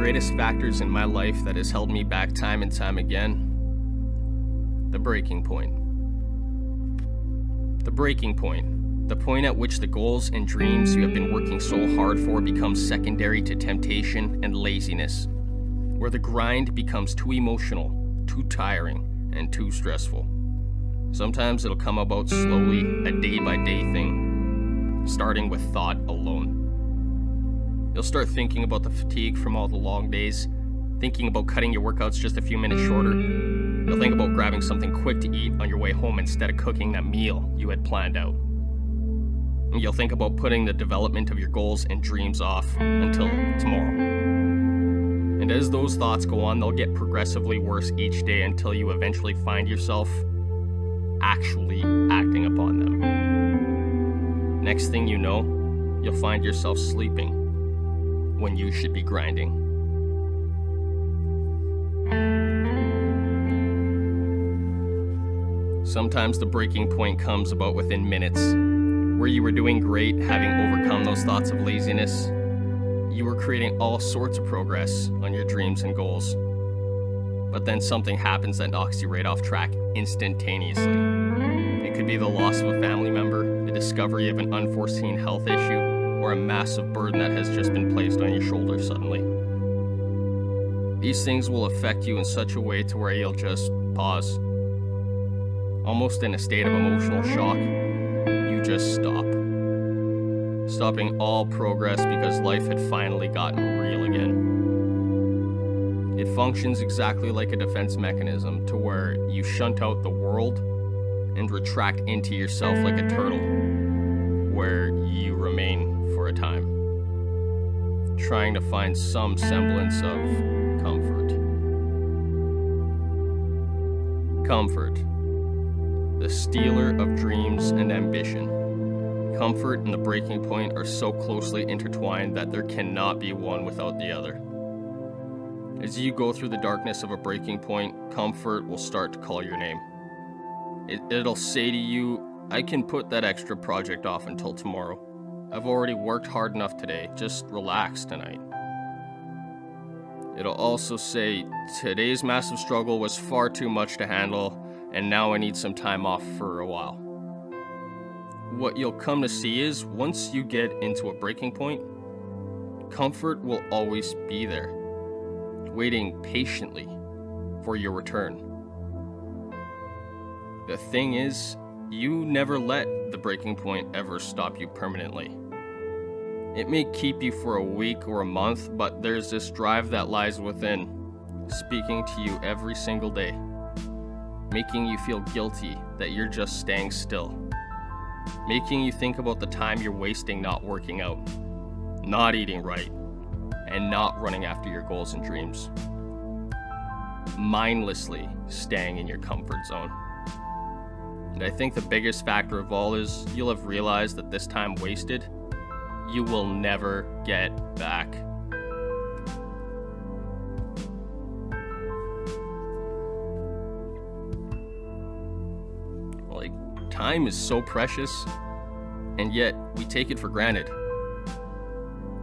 greatest factors in my life that has held me back time and time again, the breaking point. The breaking point. The point at which the goals and dreams you have been working so hard for become secondary to temptation and laziness, where the grind becomes too emotional, too tiring, and too stressful. Sometimes it'll come about slowly, a day-by-day thing, starting with thought alone. You'll start thinking about the fatigue from all the long days, thinking about cutting your workouts just a few minutes shorter. You'll think about grabbing something quick to eat on your way home instead of cooking that meal you had planned out. And you'll think about putting the development of your goals and dreams off until tomorrow. And as those thoughts go on, they'll get progressively worse each day until you eventually find yourself actually acting upon them. Next thing you know, you'll find yourself sleeping when you should be grinding. Sometimes the breaking point comes about within minutes, where you were doing great, having overcome those thoughts of laziness. You were creating all sorts of progress on your dreams and goals. But then something happens that knocks you right off track instantaneously. It could be the loss of a family member, the discovery of an unforeseen health issue, or a massive burden that has just been placed on your shoulders suddenly. These things will affect you in such a way to where you'll just pause. Almost in a state of emotional shock, you just stop. Stopping all progress because life had finally gotten real again. It functions exactly like a defense mechanism to where you shunt out the world and retract into yourself like a turtle, where you remain for a time, trying to find some semblance of comfort. Comfort, the stealer of dreams and ambition. Comfort and the breaking point are so closely intertwined that there cannot be one without the other. As you go through the darkness of a breaking point, comfort will start to call your name. It'll say to you, I can put that extra project off until tomorrow. I've already worked hard enough today, just relax tonight. It'll also say, today's massive struggle was far too much to handle, and now I need some time off for a while. What you'll come to see is, once you get into a breaking point, comfort will always be there, waiting patiently for your return. The thing is, you never let the breaking point ever stop you permanently. It may keep you for a week or a month, but there's this drive that lies within, speaking to you every single day, making you feel guilty that you're just staying still, making you think about the time you're wasting not working out, not eating right, and not running after your goals and dreams. Mindlessly staying in your comfort zone. And I think the biggest factor of all is you'll have realized that this time wasted, you will never get back. Like, time is so precious, and yet we take it for granted.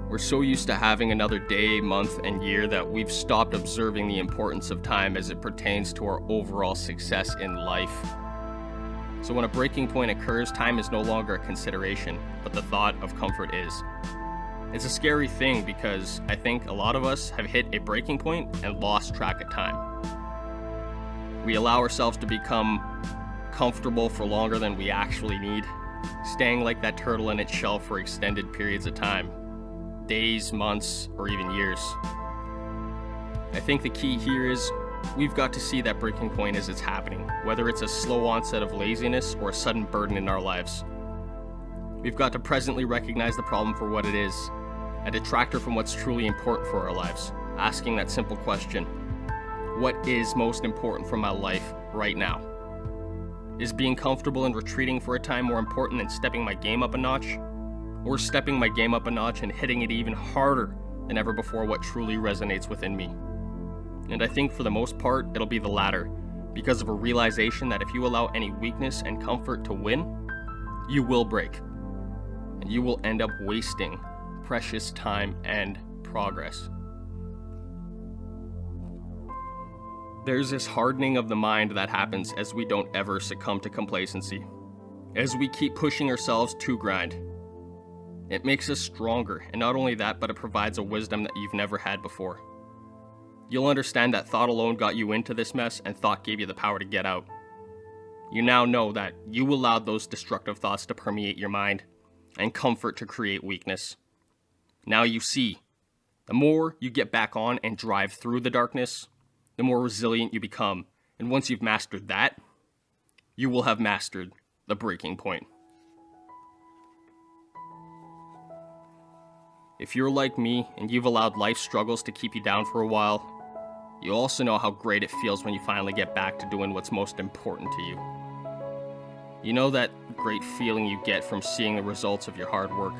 We're so used to having another day, month, and year that we've stopped observing the importance of time as it pertains to our overall success in life. So when a breaking point occurs, time is no longer a consideration, but the thought of comfort is. It's a scary thing because I think a lot of us have hit a breaking point and lost track of time. We allow ourselves to become comfortable for longer than we actually need, staying like that turtle in its shell for extended periods of time, days, months, or even years. I think the key here is we've got to see that breaking point as it's happening, whether it's a slow onset of laziness or a sudden burden in our lives. We've got to presently recognize the problem for what it is, a detractor from what's truly important for our lives, asking that simple question, what is most important for my life right now? Is being comfortable and retreating for a time more important than stepping my game up a notch? Or stepping my game up a notch and hitting it even harder than ever before what truly resonates within me? And I think for the most part, it'll be the latter, because of a realization that if you allow any weakness and comfort to win, you will break. And you will end up wasting precious time and progress. There's this hardening of the mind that happens as we don't ever succumb to complacency. As we keep pushing ourselves to grind. It makes us stronger, and not only that, but it provides a wisdom that you've never had before. You'll understand that thought alone got you into this mess, and thought gave you the power to get out. You now know that you allowed those destructive thoughts to permeate your mind, and comfort to create weakness. Now you see, the more you get back on and drive through the darkness, the more resilient you become. And once you've mastered that, you will have mastered the breaking point. If you're like me and you've allowed life struggles to keep you down for a while, you also know how great it feels when you finally get back to doing what's most important to you. You know that great feeling you get from seeing the results of your hard work,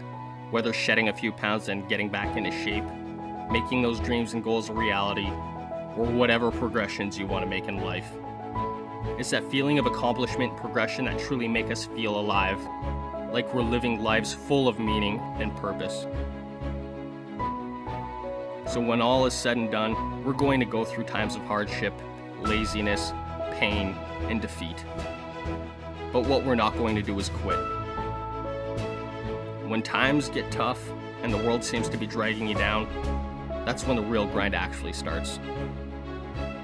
whether shedding a few pounds and getting back into shape, making those dreams and goals a reality, or whatever progressions you want to make in life. It's that feeling of accomplishment and progression that truly make us feel alive, like we're living lives full of meaning and purpose. So when all is said and done, we're going to go through times of hardship, laziness, pain, and defeat. But what we're not going to do is quit. When times get tough and the world seems to be dragging you down, that's when the real grind actually starts.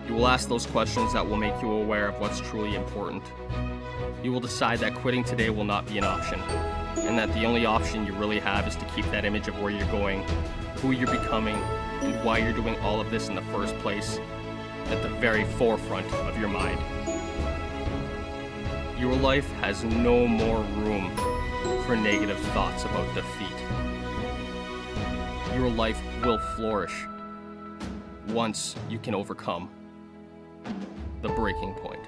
You will ask those questions that will make you aware of what's truly important. You will decide that quitting today will not be an option, and that the only option you really have is to keep that image of where you're going, who you're becoming, and why you're doing all of this in the first place at the very forefront of your mind. Your life has no more room for negative thoughts about defeat. Your life will flourish once you can overcome the breaking point.